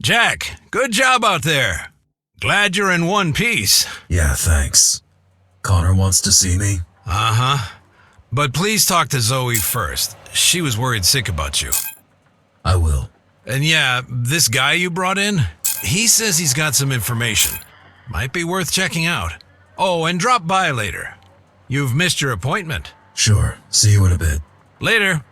Jack, good job out there. Glad you're in one piece. Yeah, thanks. Connor wants to see me? Uh-huh. But please talk to Zoe first. She was worried sick about you. I will. And yeah, this guy you brought in, he says he's got some information. Might be worth checking out. Oh, and drop by later. You've missed your appointment. Sure. See you in a bit. Later.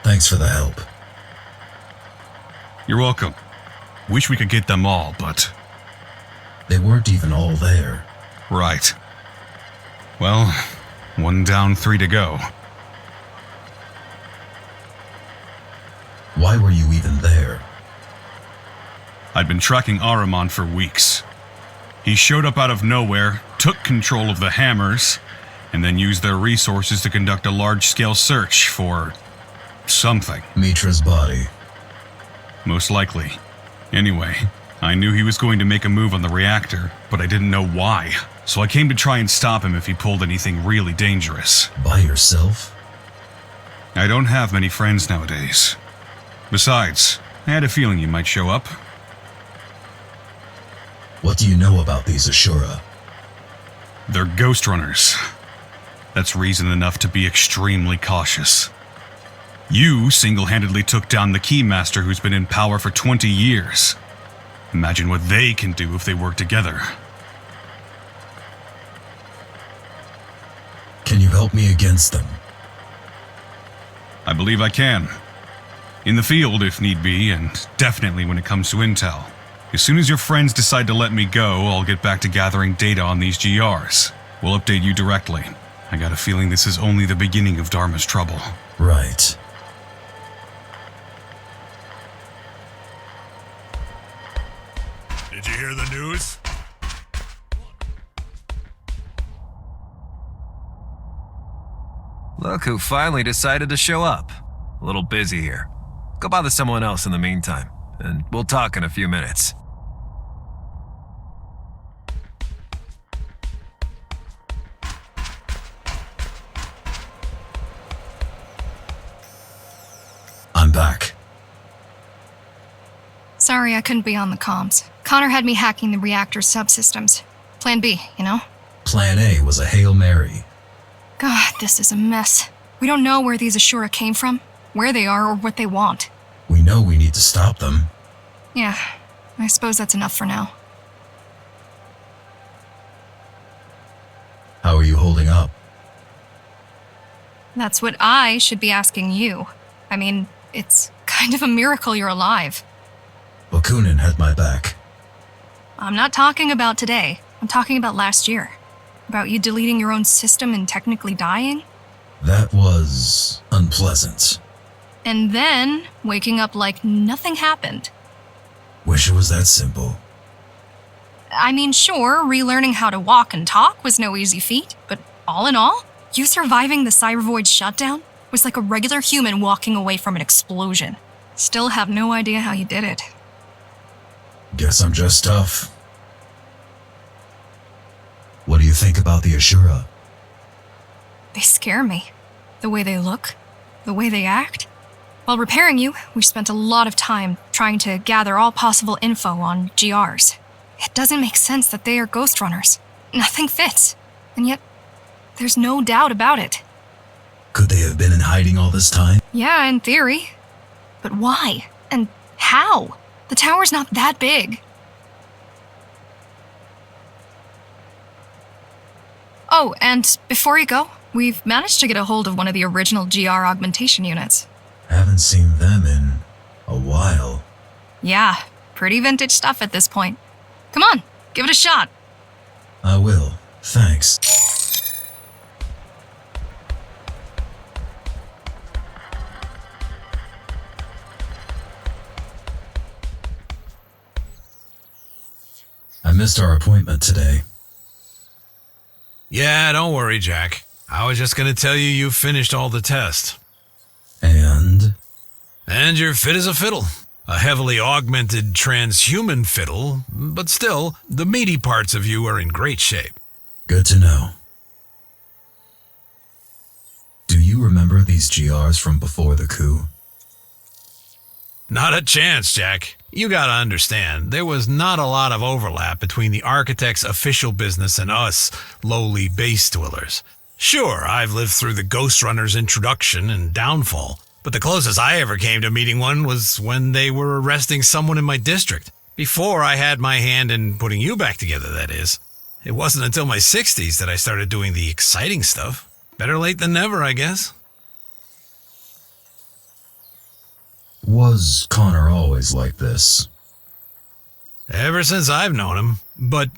Thanks for the help. You're welcome. Wish we could get them all, but... They weren't even all there. Right. Well, 1 down, 3 to go. Why were you even there? I'd been tracking Ahriman for weeks. He showed up out of nowhere, took control of the hammers, and then used their resources to conduct a large-scale search for... something. Mitra's body. Most likely. Anyway, I knew he was going to make a move on the reactor, but I didn't know why, so I came to try and stop him if he pulled anything really dangerous. By yourself? I don't have many friends nowadays. Besides, I had a feeling you might show up. What do you know about these Ashura? They're Ghostrunners. That's reason enough to be extremely cautious. You single-handedly took down the Keymaster who's been in power for 20 years. Imagine what they can do if they work together. Can you help me against them? I believe I can. In the field, if need be, and definitely when it comes to intel. As soon as your friends decide to let me go, I'll get back to gathering data on these GRs. We'll update you directly. I got a feeling this is only the beginning of Dharma's trouble. Right. Did you hear the news? Look who finally decided to show up. A little busy here. Go bother someone else in the meantime, and we'll talk in a few minutes. Sorry I couldn't be on the comms. Connor had me hacking the reactor's subsystems. Plan B, you know? Plan A was a Hail Mary. God, this is a mess. We don't know where these Ashura came from, where they are, or what they want. We know we need to stop them. Yeah, I suppose that's enough for now. How are you holding up? That's what I should be asking you. I mean, it's kind of a miracle you're alive. Bakunin had my back. I'm not talking about today. I'm talking about last year. About you deleting your own system and technically dying. That was unpleasant. And then waking up like nothing happened. Wish it was that simple. I mean, sure, relearning how to walk and talk was no easy feat, but all in all, you surviving the Cybervoid shutdown was like a regular human walking away from an explosion. Still have no idea how you did it. Guess I'm just tough. What do you think about the Ashura? They scare me. The way they look, the way they act. While repairing you, we spent a lot of time trying to gather all possible info on GRs. It doesn't make sense that they are Ghostrunners. Nothing fits. And yet, there's no doubt about it. Could they have been in hiding all this time? Yeah, in theory. But why? And how? The tower's not that big. Oh, and before you go, we've managed to get a hold of one of the original GR augmentation units. Haven't seen them in a while. Yeah, pretty vintage stuff at this point. Come on, give it a shot. I will. Thanks. I missed our appointment today. Yeah, don't worry, Jack. I was just gonna tell you you've finished all the tests. And And you're fit as a fiddle. A heavily augmented transhuman fiddle, but still, the meaty parts of you are in great shape. good to know. Do you remember these GRs from before the coup? Not a chance, Jack. You gotta understand, there was not a lot of overlap between the architect's official business and us, lowly base dwellers. Sure, I've lived through the Ghostrunner's introduction and downfall, but the closest I ever came to meeting one was when they were arresting someone in my district. Before I had my hand in putting you back together, that is. It wasn't until my 60s that I started doing the exciting stuff. Better late than never, I guess. Was Connor always like this? Ever since I've known him, but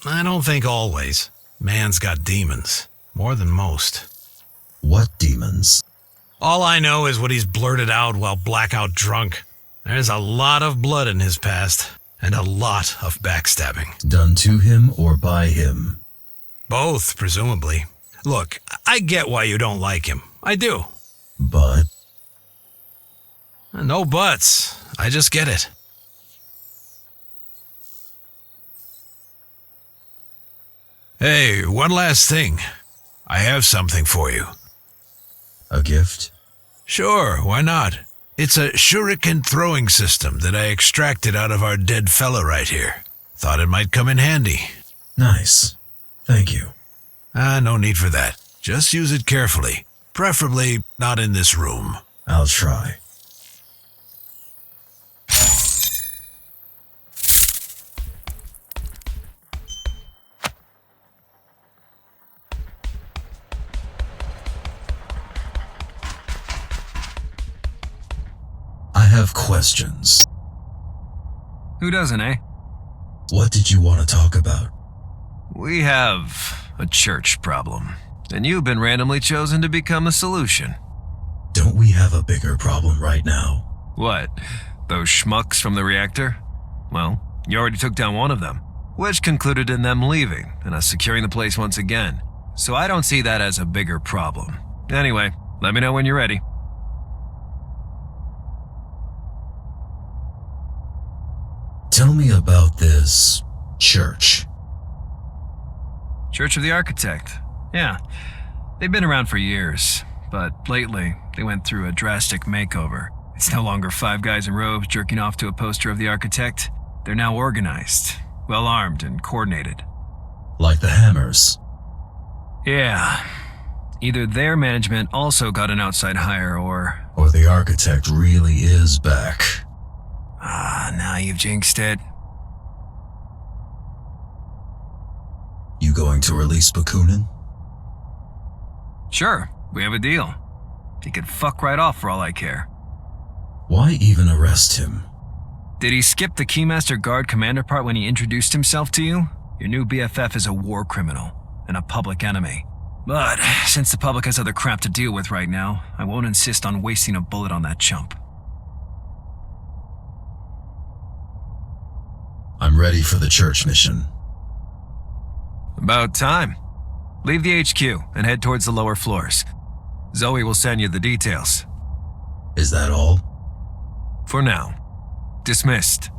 I don't think always. Man's got demons, more than most. What demons? All I know is what he's blurted out while blackout drunk. There's a lot of blood in his past, and a lot of backstabbing. Done to him or by him? Both, presumably. Look, I get why you don't like him. I do. But No buts. I just get it. Hey, one last thing. I have something for you. a gift? Sure, why not? It's a shuriken throwing system that I extracted out of our dead fella right here. Thought it might come in handy. Nice. Thank you. No need for that. Just use it carefully. Preferably not in this room. I'll try. I have questions. Who doesn't, eh? What did you want to talk about? We have a church problem, and you've been randomly chosen to become the solution. Don't we have a bigger problem right now? What? Those schmucks from the reactor? Well, you already took down one of them, which concluded in them leaving and us securing the place once again. So I don't see that as a bigger problem. Anyway, let me know when you're ready. Tell me about this church. Church of the Architect. Yeah, they've been around for years, but lately they went through a drastic makeover, It's no longer 5 guys in robes jerking off to a poster of the architect. They're now organized, well-armed, and coordinated. Like the Hammers. Yeah. Either their management also got an outside hire, or the architect really is back. Now you've jinxed it. You going to release Bakunin? Sure, we have a deal. He could fuck right off for all I care. Why even arrest him? Did he skip the Keymaster Guard commander part when he introduced himself to you? Your new BFF is a war criminal and a public enemy. But since the public has other crap to deal with right now, I won't insist on wasting a bullet on that chump. I'm ready for the church mission. About time. Leave the HQ and head towards the lower floors. Zoe will send you the details. Is that all? For now. Dismissed.